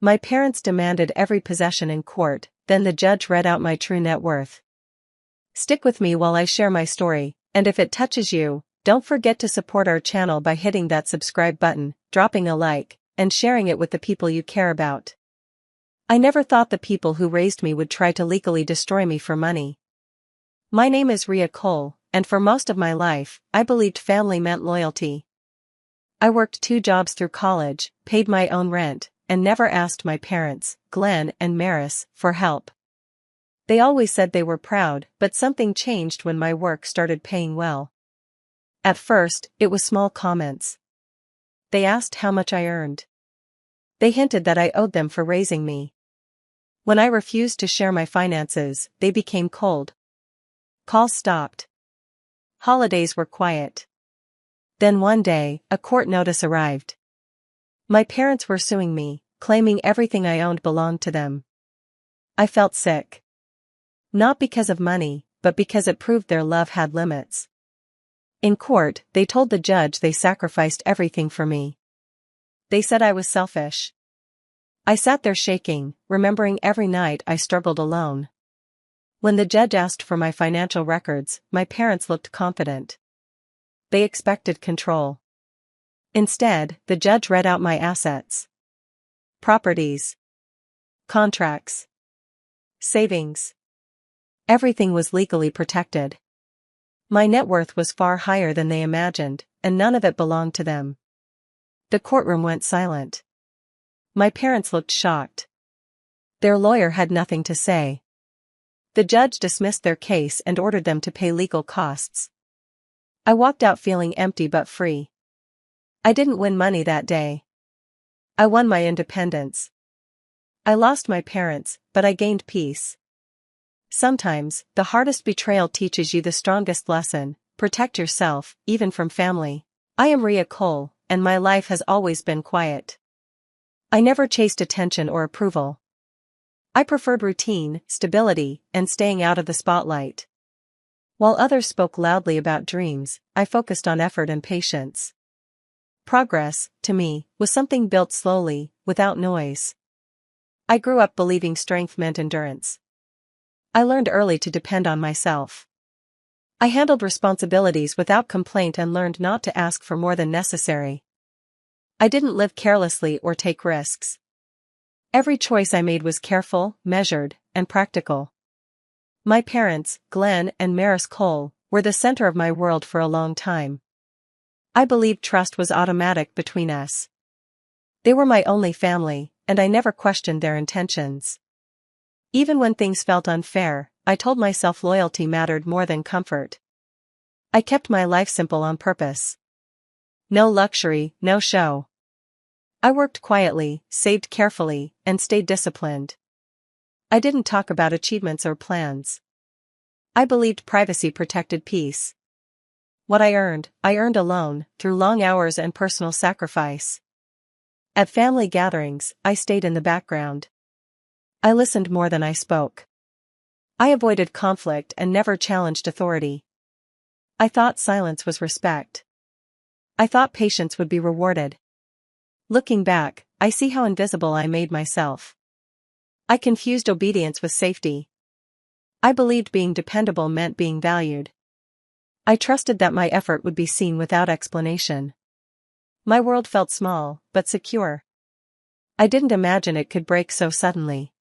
My parents demanded every possession in court, then the judge read out my true net worth. Stick with me while I share my story, and if it touches you, don't forget to support our channel by hitting that subscribe button, dropping a like, and sharing it with the people you care about. I never thought the people who raised me would try to legally destroy me for money. My name is Rhea Cole, and for most of my life, I believed family meant loyalty. I worked 2 jobs through college, paid my own rent, and never asked my parents, Glenn and Maris, for help. They always said they were proud, but something changed when my work started paying well. At first, it was small comments. They asked how much I earned. They hinted that I owed them for raising me. When I refused to share my finances, they became cold. Calls stopped. Holidays were quiet. Then one day, a court notice arrived. My parents were suing me, claiming everything I owned belonged to them. I felt sick. Not because of money, but because it proved their love had limits. In court, they told the judge they sacrificed everything for me. They said I was selfish. I sat there shaking, remembering every night I struggled alone. When the judge asked for my financial records, my parents looked confident. They expected control. Instead, the judge read out my assets. Properties. Contracts. Savings. Everything was legally protected. My net worth was far higher than they imagined, and none of it belonged to them. The courtroom went silent. My parents looked shocked. Their lawyer had nothing to say. The judge dismissed their case and ordered them to pay legal costs. I walked out feeling empty but free. I didn't win money that day. I won my independence. I lost my parents, but I gained peace. Sometimes, the hardest betrayal teaches you the strongest lesson: protect yourself, even from family. I am Rhea Cole, and my life has always been quiet. I never chased attention or approval. I preferred routine, stability, and staying out of the spotlight. While others spoke loudly about dreams, I focused on effort and patience. Progress, to me, was something built slowly, without noise. I grew up believing strength meant endurance. I learned early to depend on myself. I handled responsibilities without complaint and learned not to ask for more than necessary. I didn't live carelessly or take risks. Every choice I made was careful, measured, and practical. My parents, Glenn and Maris Cole, were the center of my world for a long time. I believed trust was automatic between us. They were my only family, and I never questioned their intentions. Even when things felt unfair, I told myself loyalty mattered more than comfort. I kept my life simple on purpose. No luxury, no show. I worked quietly, saved carefully, and stayed disciplined. I didn't talk about achievements or plans. I believed privacy protected peace. What I earned alone, through long hours and personal sacrifice. At family gatherings, I stayed in the background. I listened more than I spoke. I avoided conflict and never challenged authority. I thought silence was respect. I thought patience would be rewarded. Looking back, I see how invisible I made myself. I confused obedience with safety. I believed being dependable meant being valued. I trusted that my effort would be seen without explanation. My world felt small, but secure. I didn't imagine it could break so suddenly.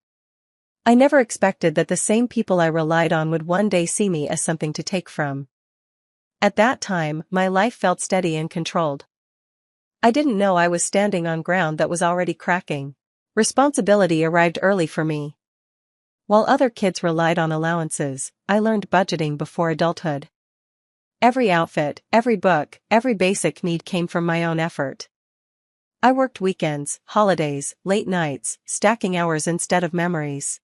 I never expected that the same people I relied on would one day see me as something to take from. At that time, my life felt steady and controlled. I didn't know I was standing on ground that was already cracking. Responsibility arrived early for me. While other kids relied on allowances, I learned budgeting before adulthood. Every outfit, every book, every basic need came from my own effort. I worked weekends, holidays, late nights, stacking hours instead of memories.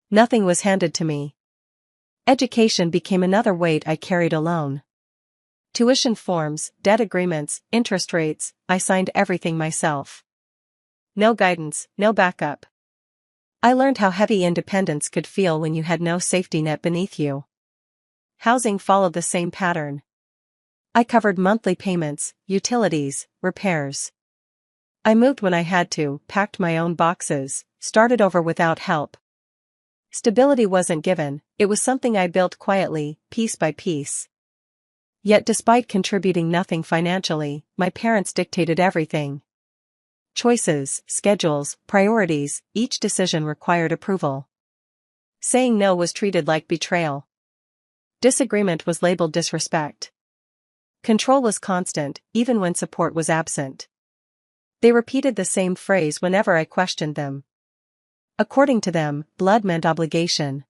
Nothing was handed to me. Education became another weight I carried alone. Tuition forms, debt agreements, interest rates, I signed everything myself. No guidance, no backup. I learned how heavy independence could feel when you had no safety net beneath you. Housing followed the same pattern. I covered monthly payments, utilities, repairs. I moved when I had to, packed my own boxes, started over without help. Stability wasn't given, it was something I built quietly, piece by piece. Yet despite contributing nothing financially, my parents dictated everything. Choices, schedules, priorities, each decision required approval. Saying no was treated like betrayal. Disagreement was labeled disrespect. Control was constant, even when support was absent. They repeated the same phrase whenever I questioned them. According to them, blood meant obligation.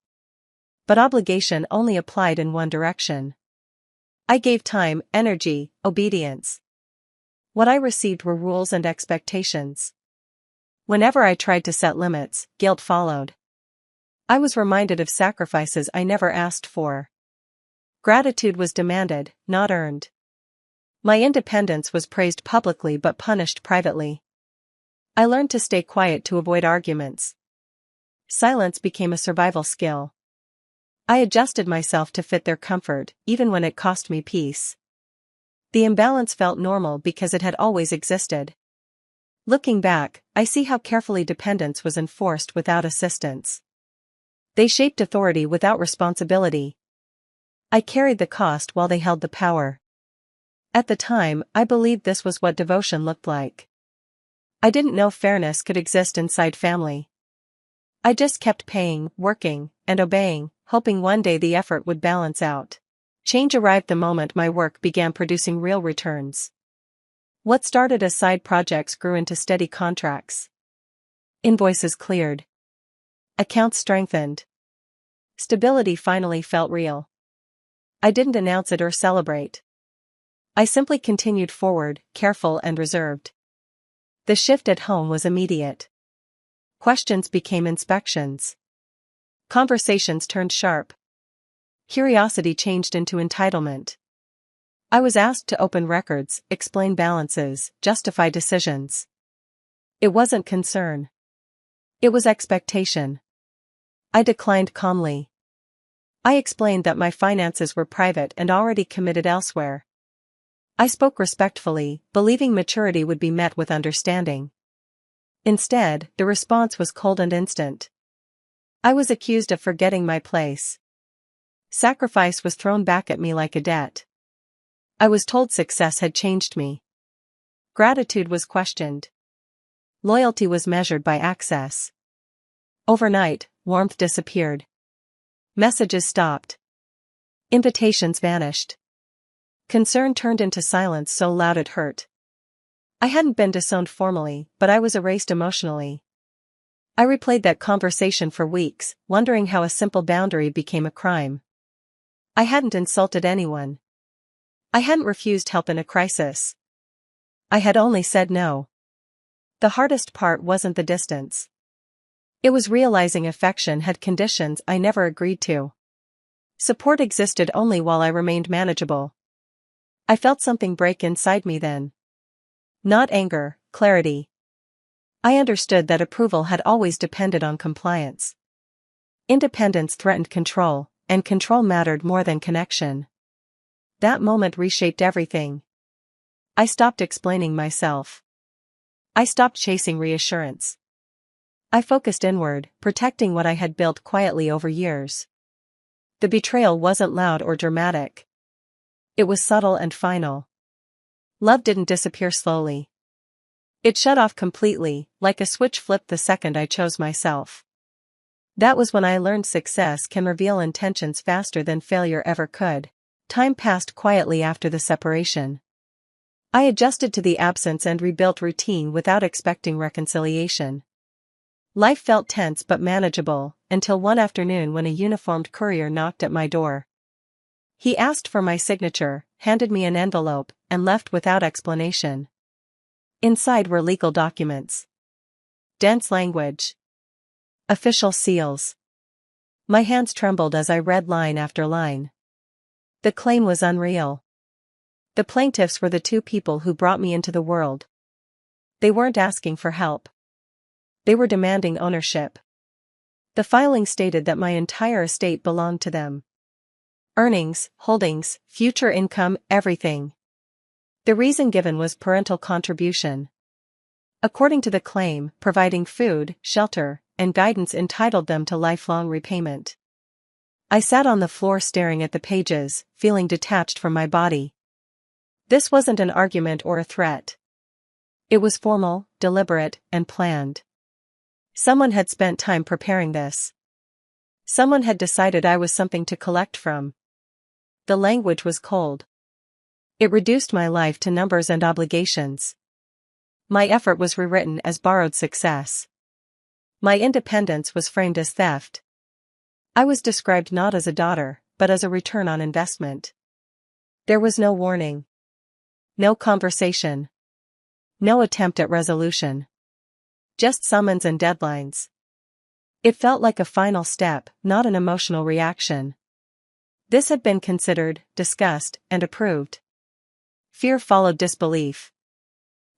But obligation only applied in one direction. I gave time, energy, obedience. What I received were rules and expectations. Whenever I tried to set limits, guilt followed. I was reminded of sacrifices I never asked for. Gratitude was demanded, not earned. My independence was praised publicly but punished privately. I learned to stay quiet to avoid arguments. Silence became a survival skill. I adjusted myself to fit their comfort, even when it cost me peace. The imbalance felt normal because it had always existed. Looking back, I see how carefully dependence was enforced without assistance. They shaped authority without responsibility. I carried the cost while they held the power. At the time, I believed this was what devotion looked like. I didn't know fairness could exist inside family. I just kept paying, working, and obeying, hoping one day the effort would balance out. Change arrived the moment my work began producing real returns. What started as side projects grew into steady contracts. Invoices cleared. Accounts strengthened. Stability finally felt real. I didn't announce it or celebrate. I simply continued forward, careful and reserved. The shift at home was immediate. Questions became inspections. Conversations turned sharp. Curiosity changed into entitlement. I was asked to open records, explain balances, justify decisions. It wasn't concern. It was expectation. I declined calmly. I explained that my finances were private and already committed elsewhere. I spoke respectfully, believing maturity would be met with understanding. Instead, the response was cold and instant. I was accused of forgetting my place. Sacrifice was thrown back at me like a debt. I was told success had changed me. Gratitude was questioned. Loyalty was measured by access. Overnight, warmth disappeared. Messages stopped. Invitations vanished. Concern turned into silence so loud it hurt. I hadn't been disowned formally, but I was erased emotionally. I replayed that conversation for weeks, wondering how a simple boundary became a crime. I hadn't insulted anyone. I hadn't refused help in a crisis. I had only said no. The hardest part wasn't the distance. It was realizing affection had conditions I never agreed to. Support existed only while I remained manageable. I felt something break inside me then. Not anger, clarity. I understood that approval had always depended on compliance. Independence threatened control, and control mattered more than connection. That moment reshaped everything. I stopped explaining myself. I stopped chasing reassurance. I focused inward, protecting what I had built quietly over years. The betrayal wasn't loud or dramatic. It was subtle and final. Love didn't disappear slowly. It shut off completely, like a switch flipped the second I chose myself. That was when I learned success can reveal intentions faster than failure ever could. Time passed quietly after the separation. I adjusted to the absence and rebuilt routine without expecting reconciliation. Life felt tense but manageable, until one afternoon when a uniformed courier knocked at my door. He asked for my signature, handed me an envelope, and left without explanation. Inside were legal documents. Dense language. Official seals. My hands trembled as I read line after line. The claim was unreal. The plaintiffs were the two people who brought me into the world. They weren't asking for help. They were demanding ownership. The filing stated that my entire estate belonged to them. Earnings, holdings, future income, everything. The reason given was parental contribution. According to the claim, providing food, shelter, and guidance entitled them to lifelong repayment. I sat on the floor staring at the pages, feeling detached from my body. This wasn't an argument or a threat. It was formal, deliberate, and planned. Someone had spent time preparing this. Someone had decided I was something to collect from. The language was cold. It reduced my life to numbers and obligations. My effort was rewritten as borrowed success. My independence was framed as theft. I was described not as a daughter, but as a return on investment. There was no warning. No conversation. No attempt at resolution. Just summons and deadlines. It felt like a final step, not an emotional reaction. This had been considered, discussed, and approved. Fear followed disbelief.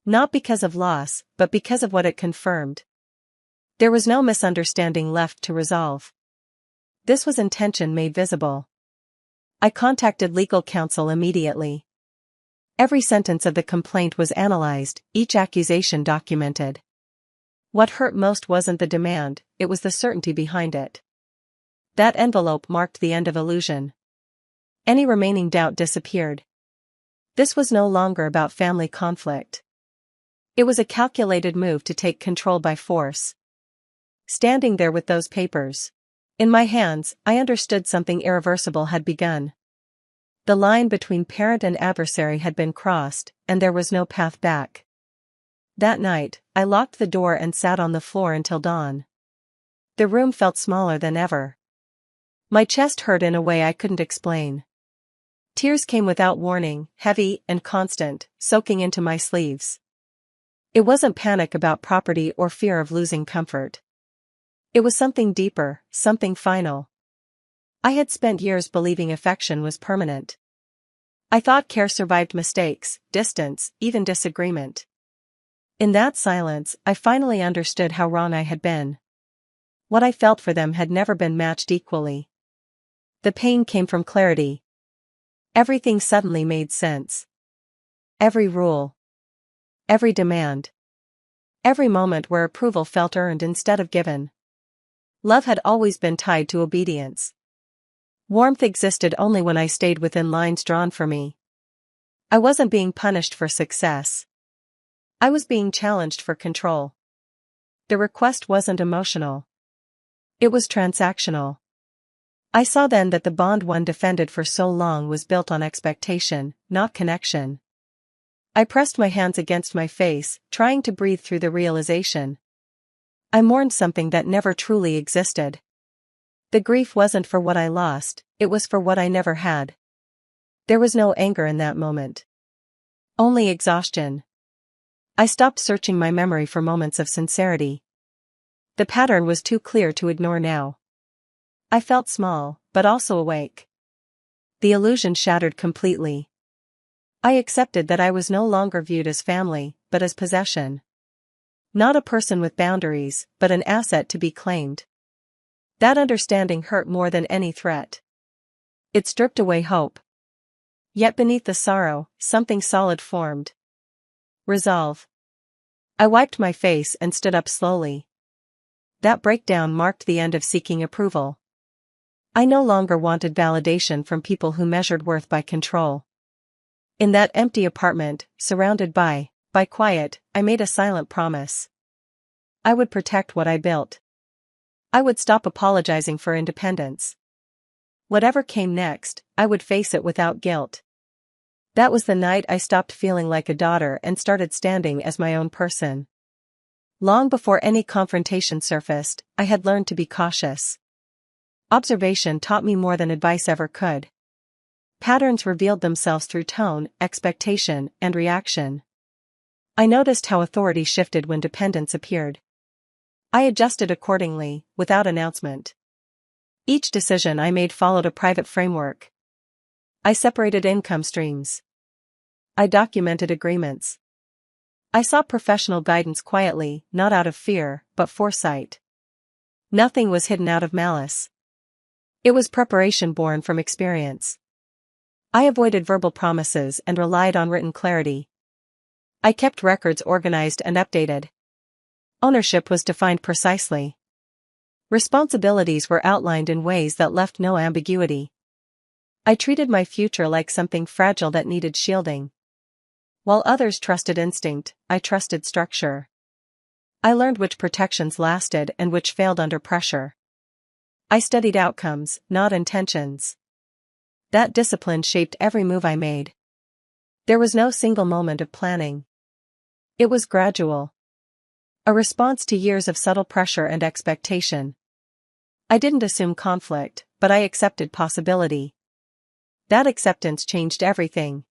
Not because of loss, but because of what it confirmed. There was no misunderstanding left to resolve. This was intention made visible. I contacted legal counsel immediately. Every sentence of the complaint was analyzed, each accusation documented. What hurt most wasn't the demand, it was the certainty behind it. That envelope marked the end of illusion. Any remaining doubt disappeared. This was no longer about family conflict. It was a calculated move to take control by force. Standing there with those papers in my hands, I understood something irreversible had begun. The line between parent and adversary had been crossed, and there was no path back. That night, I locked the door and sat on the floor until dawn. The room felt smaller than ever. My chest hurt in a way I couldn't explain. Tears came without warning, heavy and constant, soaking into my sleeves. It wasn't panic about property or fear of losing comfort. It was something deeper, something final. I had spent years believing affection was permanent. I thought care survived mistakes, distance, even disagreement. In that silence, I finally understood how wrong I had been. What I felt for them had never been matched equally. The pain came from clarity. Everything suddenly made sense. Every rule. Every demand. Every moment where approval felt earned instead of given. Love had always been tied to obedience. Warmth existed only when I stayed within lines drawn for me. I wasn't being punished for success. I was being challenged for control. The request wasn't emotional. It was transactional. I saw then that the bond one defended for so long was built on expectation, not connection. I pressed my hands against my face, trying to breathe through the realization. I mourned something that never truly existed. The grief wasn't for what I lost, it was for what I never had. There was no anger in that moment. Only exhaustion. I stopped searching my memory for moments of sincerity. The pattern was too clear to ignore now. I felt small, but also awake. The illusion shattered completely. I accepted that I was no longer viewed as family, but as possession. Not a person with boundaries, but an asset to be claimed. That understanding hurt more than any threat. It stripped away hope. Yet beneath the sorrow, something solid formed. Resolve. I wiped my face and stood up slowly. That breakdown marked the end of seeking approval. I no longer wanted validation from people who measured worth by control. In that empty apartment, surrounded by quiet, I made a silent promise. I would protect what I built. I would stop apologizing for independence. Whatever came next, I would face it without guilt. That was the night I stopped feeling like a daughter and started standing as my own person. Long before any confrontation surfaced, I had learned to be cautious. Observation taught me more than advice ever could. Patterns revealed themselves through tone, expectation, and reaction. I noticed how authority shifted when dependence appeared. I adjusted accordingly, without announcement. Each decision I made followed a private framework. I separated income streams. I documented agreements. I sought professional guidance quietly, not out of fear, but foresight. Nothing was hidden out of malice. It was preparation born from experience. I avoided verbal promises and relied on written clarity. I kept records organized and updated. Ownership was defined precisely. Responsibilities were outlined in ways that left no ambiguity. I treated my future like something fragile that needed shielding. While others trusted instinct, I trusted structure. I learned which protections lasted and which failed under pressure. I studied outcomes, not intentions. That discipline shaped every move I made. There was no single moment of planning. It was gradual. A response to years of subtle pressure and expectation. I didn't assume conflict, but I accepted possibility. That acceptance changed everything.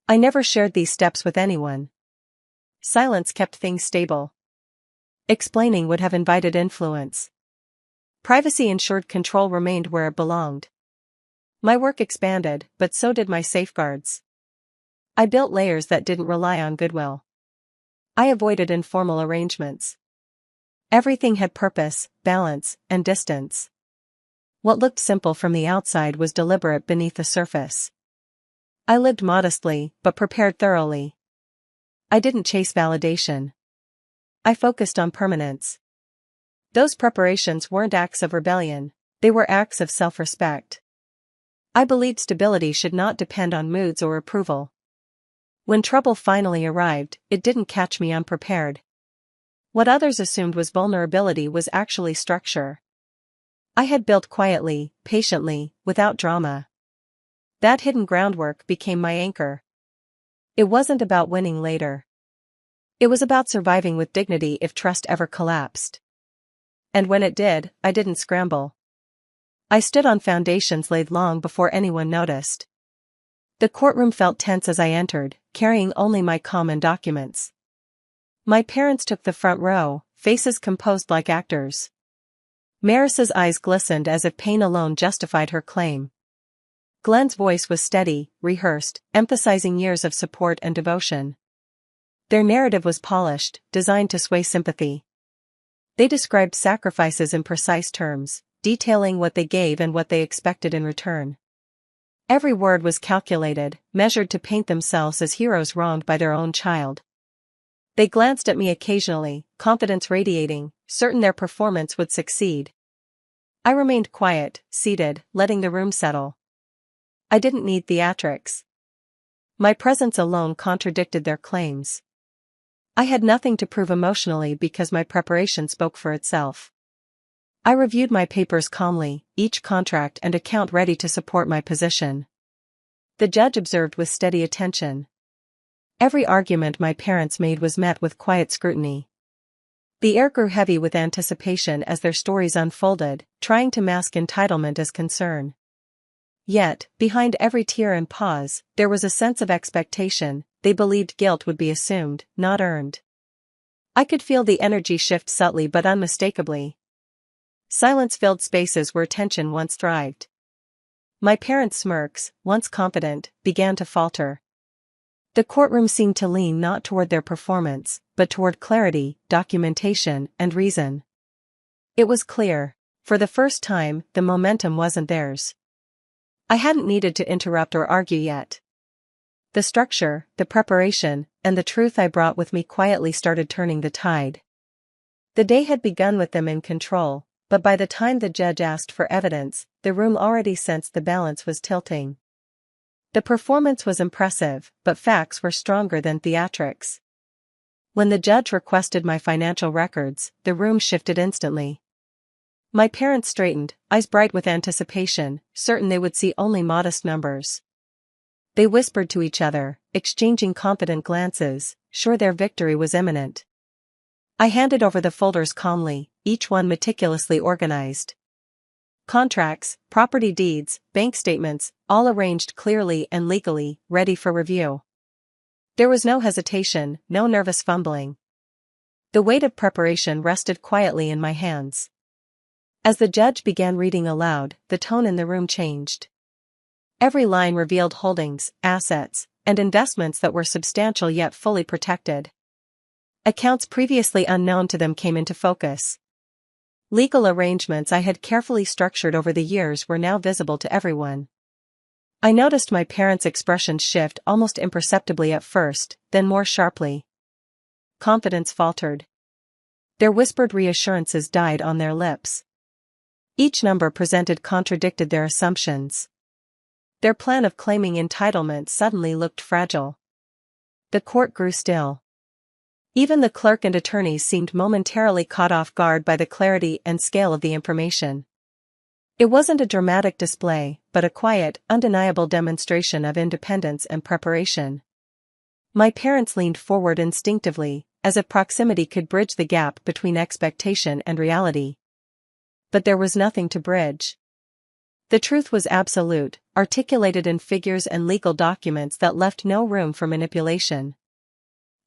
I never shared these steps with anyone. Silence kept things stable. Explaining would have invited influence. Privacy ensured control remained where it belonged. My work expanded, but so did my safeguards. I built layers that didn't rely on goodwill. I avoided informal arrangements. Everything had purpose, balance, and distance. What looked simple from the outside was deliberate beneath the surface. I lived modestly, but prepared thoroughly. I didn't chase validation. I focused on permanence. Those preparations weren't acts of rebellion, they were acts of self-respect. I believed stability should not depend on moods or approval. When trouble finally arrived, it didn't catch me unprepared. What others assumed was vulnerability was actually structure. I had built quietly, patiently, without drama. That hidden groundwork became my anchor. It wasn't about winning later. It was about surviving with dignity if trust ever collapsed. And when it did, I didn't scramble. I stood on foundations laid long before anyone noticed. The courtroom felt tense as I entered, carrying only my calm and documents. My parents took the front row, faces composed like actors. Maris's eyes glistened as if pain alone justified her claim. Glenn's voice was steady, rehearsed, emphasizing years of support and devotion. Their narrative was polished, designed to sway sympathy. They described sacrifices in precise terms, detailing what they gave and what they expected in return. Every word was calculated, measured to paint themselves as heroes wronged by their own child. They glanced at me occasionally, confidence radiating, certain their performance would succeed. I remained quiet, seated, letting the room settle. I didn't need theatrics. My presence alone contradicted their claims. I had nothing to prove emotionally because my preparation spoke for itself. I reviewed my papers calmly, each contract and account ready to support my position. The judge observed with steady attention. Every argument my parents made was met with quiet scrutiny. The air grew heavy with anticipation as their stories unfolded, trying to mask entitlement as concern. Yet, behind every tear and pause, there was a sense of expectation. They believed guilt would be assumed, not earned. I could feel the energy shift subtly but unmistakably. Silence filled spaces where tension once thrived. My parents' smirks, once confident, began to falter. The courtroom seemed to lean not toward their performance, but toward clarity, documentation, and reason. It was clear. For the first time, the momentum wasn't theirs. I hadn't needed to interrupt or argue yet. The structure, the preparation, and the truth I brought with me quietly started turning the tide. The day had begun with them in control, but by the time the judge asked for evidence, the room already sensed the balance was tilting. The performance was impressive, but facts were stronger than theatrics. When the judge requested my financial records, the room shifted instantly. My parents straightened, eyes bright with anticipation, certain they would see only modest numbers. They whispered to each other, exchanging confident glances, sure their victory was imminent. I handed over the folders calmly, each one meticulously organized. Contracts, property deeds, bank statements, all arranged clearly and legally, ready for review. There was no hesitation, no nervous fumbling. The weight of preparation rested quietly in my hands. As the judge began reading aloud, the tone in the room changed. Every line revealed holdings, assets, and investments that were substantial yet fully protected. Accounts previously unknown to them came into focus. Legal arrangements I had carefully structured over the years were now visible to everyone. I noticed my parents' expression shift almost imperceptibly at first, then more sharply. Confidence faltered. Their whispered reassurances died on their lips. Each number presented contradicted their assumptions. Their plan of claiming entitlement suddenly looked fragile. The court grew still. Even the clerk and attorneys seemed momentarily caught off guard by the clarity and scale of the information. It wasn't a dramatic display, but a quiet, undeniable demonstration of independence and preparation. My parents leaned forward instinctively, as if proximity could bridge the gap between expectation and reality. But there was nothing to bridge. The truth was absolute, articulated in figures and legal documents that left no room for manipulation.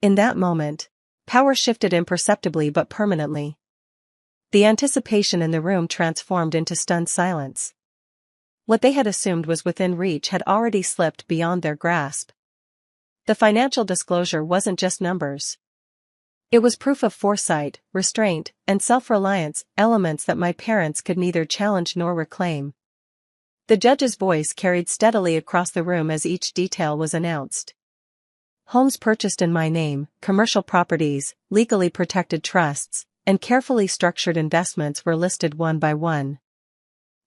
In that moment, power shifted imperceptibly but permanently. The anticipation in the room transformed into stunned silence. What they had assumed was within reach had already slipped beyond their grasp. The financial disclosure wasn't just numbers. It was proof of foresight, restraint, and self-reliance, elements that my parents could neither challenge nor reclaim. The judge's voice carried steadily across the room as each detail was announced. Homes purchased in my name, commercial properties, legally protected trusts, and carefully structured investments were listed one by one.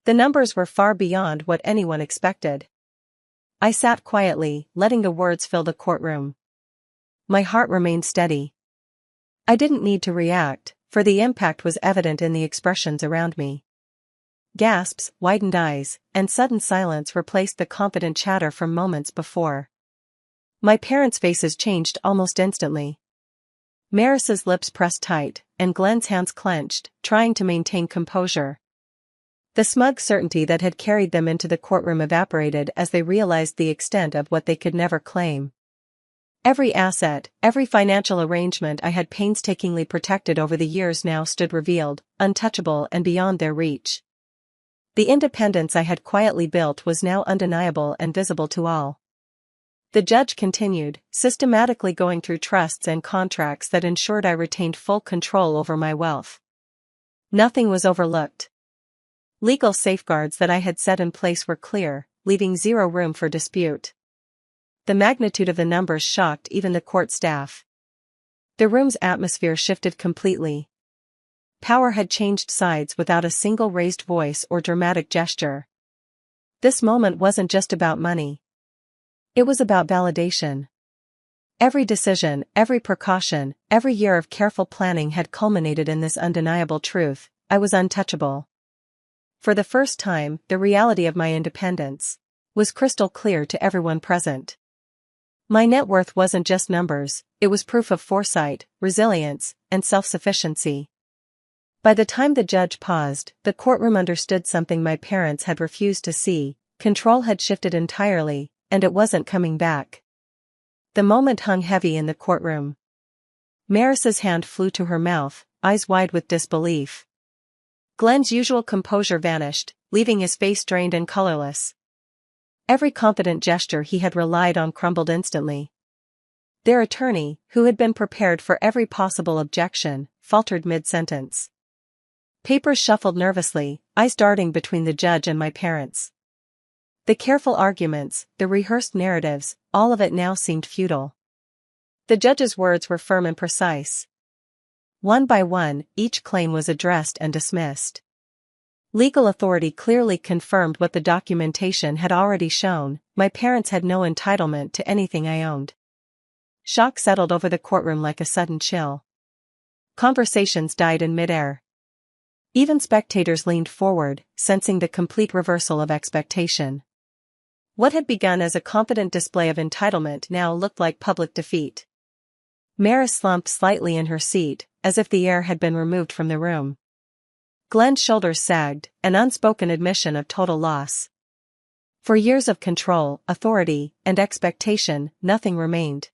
The numbers were far beyond what anyone expected. I sat quietly, letting the words fill the courtroom. My heart remained steady. I didn't need to react, for the impact was evident in the expressions around me. Gasps, widened eyes, and sudden silence replaced the confident chatter from moments before. My parents' faces changed almost instantly. Maris's lips pressed tight, and Glenn's hands clenched, trying to maintain composure. The smug certainty that had carried them into the courtroom evaporated as they realized the extent of what they could never claim. Every asset, every financial arrangement I had painstakingly protected over the years now stood revealed, untouchable and beyond their reach. The independence I had quietly built was now undeniable and visible to all. The judge continued, systematically going through trusts and contracts that ensured I retained full control over my wealth. Nothing was overlooked. Legal safeguards that I had set in place were clear, leaving zero room for dispute. The magnitude of the numbers shocked even the court staff. The room's atmosphere shifted completely. Power had changed sides without a single raised voice or dramatic gesture. This moment wasn't just about money. It was about validation. Every decision, every precaution, every year of careful planning had culminated in this undeniable truth: I was untouchable. For the first time, the reality of my independence was crystal clear to everyone present. My net worth wasn't just numbers, it was proof of foresight, resilience, and self-sufficiency. By the time the judge paused, the courtroom understood something my parents had refused to see: control had shifted entirely, and it wasn't coming back. The moment hung heavy in the courtroom. Maris's hand flew to her mouth, eyes wide with disbelief. Glenn's usual composure vanished, leaving his face drained and colorless. Every confident gesture he had relied on crumbled instantly. Their attorney, who had been prepared for every possible objection, faltered mid-sentence. Papers shuffled nervously, eyes darting between the judge and my parents. The careful arguments, the rehearsed narratives, all of it now seemed futile. The judge's words were firm and precise. One by one, each claim was addressed and dismissed. Legal authority clearly confirmed what the documentation had already shown: my parents had no entitlement to anything I owned. Shock settled over the courtroom like a sudden chill. Conversations died in midair. Even spectators leaned forward, sensing the complete reversal of expectation. What had begun as a confident display of entitlement now looked like public defeat. Maris slumped slightly in her seat, as if the air had been removed from the room. Glenn's shoulders sagged, an unspoken admission of total loss. For years of control, authority, and expectation, nothing remained.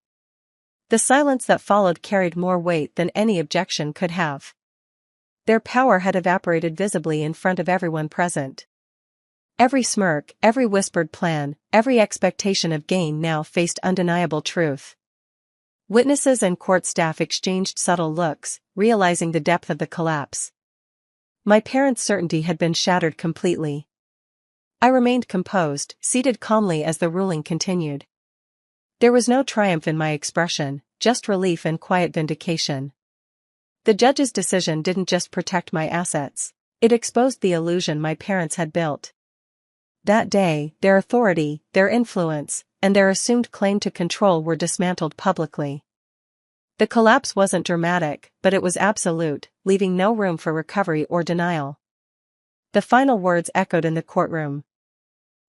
The silence that followed carried more weight than any objection could have. Their power had evaporated visibly in front of everyone present. Every smirk, every whispered plan, every expectation of gain now faced undeniable truth. Witnesses and court staff exchanged subtle looks, realizing the depth of the collapse. My parents' certainty had been shattered completely. I remained composed, seated calmly as the ruling continued. There was no triumph in my expression, just relief and quiet vindication. The judge's decision didn't just protect my assets, it exposed the illusion my parents had built. That day, their authority, their influence, and their assumed claim to control were dismantled publicly. The collapse wasn't dramatic, but it was absolute, leaving no room for recovery or denial. The final words echoed in the courtroom.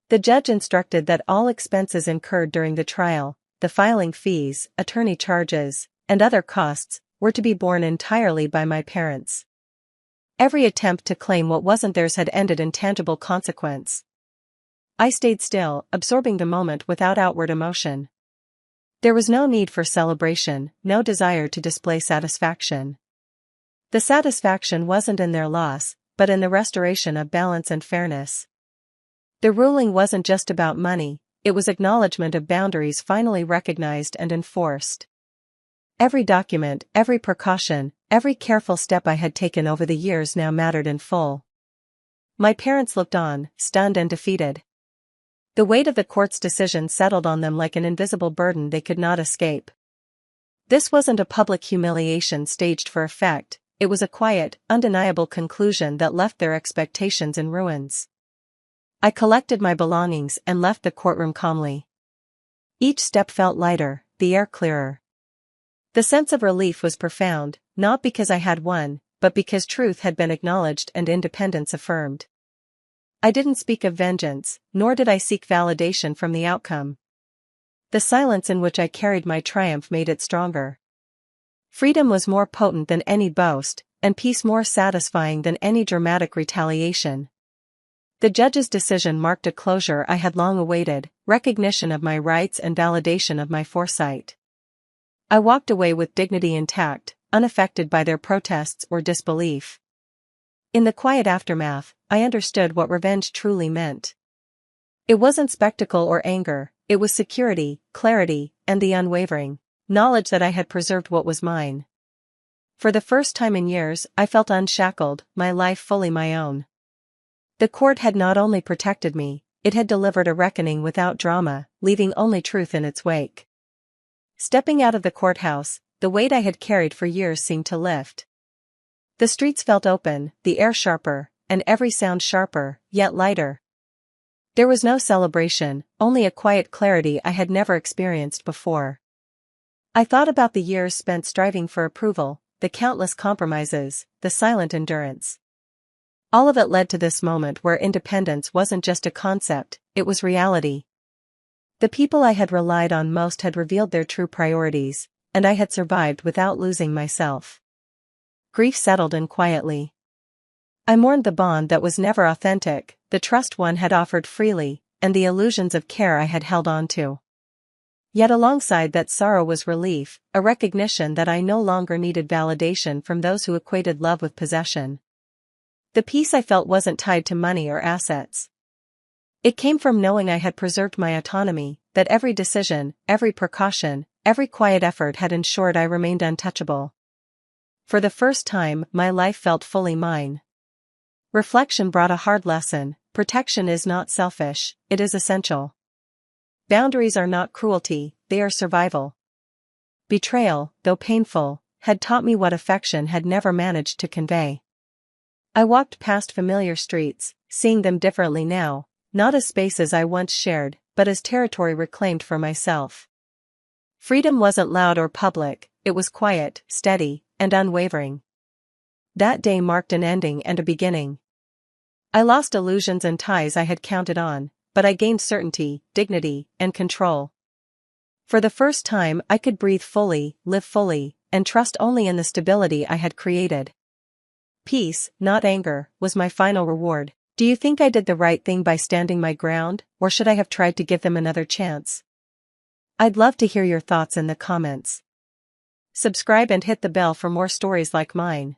The judge instructed that all expenses incurred during the trial, the filing fees, attorney charges, and other costs, were to be borne entirely by my parents. Every attempt to claim what wasn't theirs had ended in tangible consequence. I stayed still, absorbing the moment without outward emotion. There was no need for celebration, no desire to display satisfaction. The satisfaction wasn't in their loss, but in the restoration of balance and fairness. The ruling wasn't just about money, it was acknowledgement of boundaries finally recognized and enforced. Every document, every precaution, every careful step I had taken over the years now mattered in full. My parents looked on, stunned and defeated. The weight of the court's decision settled on them like an invisible burden they could not escape. This wasn't a public humiliation staged for effect, it was a quiet, undeniable conclusion that left their expectations in ruins. I collected my belongings and left the courtroom calmly. Each step felt lighter, the air clearer. The sense of relief was profound, not because I had won, but because truth had been acknowledged and independence affirmed. I didn't speak of vengeance, nor did I seek validation from the outcome. The silence in which I carried my triumph made it stronger. Freedom was more potent than any boast, and peace more satisfying than any dramatic retaliation. The judge's decision marked a closure I had long awaited, recognition of my rights and validation of my foresight. I walked away with dignity intact, unaffected by their protests or disbelief. In the quiet aftermath, I understood what revenge truly meant. It wasn't spectacle or anger, it was security, clarity, and the unwavering knowledge that I had preserved what was mine. For the first time in years, I felt unshackled, my life fully my own. The court had not only protected me, it had delivered a reckoning without drama, leaving only truth in its wake. Stepping out of the courthouse, the weight I had carried for years seemed to lift. The streets felt open, the air sharper, and every sound sharper, yet lighter. There was no celebration, only a quiet clarity I had never experienced before. I thought about the years spent striving for approval, the countless compromises, the silent endurance. All of it led to this moment where independence wasn't just a concept, it was reality. The people I had relied on most had revealed their true priorities, and I had survived without losing myself. Grief settled in quietly. I mourned the bond that was never authentic, the trust one had offered freely, and the illusions of care I had held on to. Yet alongside that sorrow was relief, a recognition that I no longer needed validation from those who equated love with possession. The peace I felt wasn't tied to money or assets. It came from knowing I had preserved my autonomy, that every decision, every precaution, every quiet effort had ensured I remained untouchable. For the first time, my life felt fully mine. Reflection brought a hard lesson: protection is not selfish, it is essential. Boundaries are not cruelty, they are survival. Betrayal, though painful, had taught me what affection had never managed to convey. I walked past familiar streets, seeing them differently now, not as spaces I once shared, but as territory reclaimed for myself. Freedom wasn't loud or public, it was quiet, steady, and unwavering. That day marked an ending and a beginning. I lost illusions and ties I had counted on, but I gained certainty, dignity, and control. For the first time I could breathe fully, live fully, and trust only in the stability I had created. Peace, not anger, was my final reward. Do you think I did the right thing by standing my ground, or should I have tried to give them another chance? I'd love to hear your thoughts in the comments. Subscribe and hit the bell for more stories like mine.